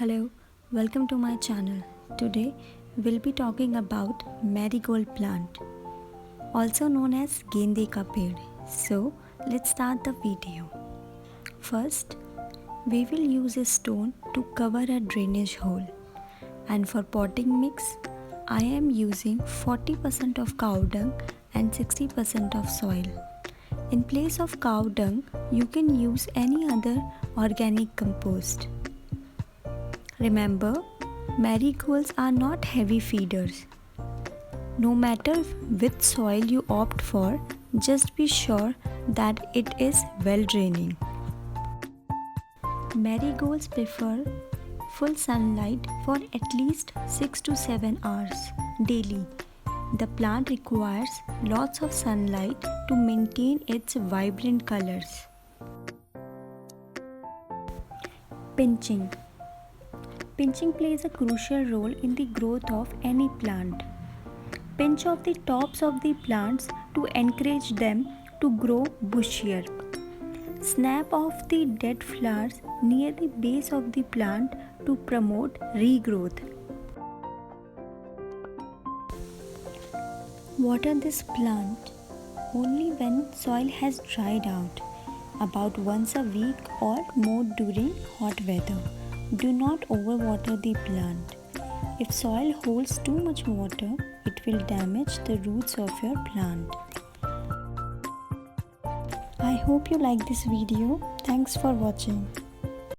Hello, welcome to my channel. Today we'll be talking about marigold plant, also known as gende ka ped. So let's start the video. First, we will use a stone to cover a drainage hole, and for potting mix, I am using 40% of cow dung and 60% of soil. In place of cow dung, you can use any other organic compost. Remember, marigolds are not heavy feeders. No matter which soil you opt for, just be sure that it is well draining. Marigolds prefer full sunlight for at least 6 to 7 hours daily. The plant requires lots of sunlight to maintain its vibrant colors. Pinching. Pinching plays a crucial role in the growth of any plant. Pinch off the tops of the plants to encourage them to grow bushier. Snap off the dead flowers near the base of the plant to promote regrowth. Water this plant only when soil has dried out, about once a week or more during hot weather. Do not overwater the plant. If soil holds too much water, it will damage the roots of your plant. I hope you like this video. Thanks for watching.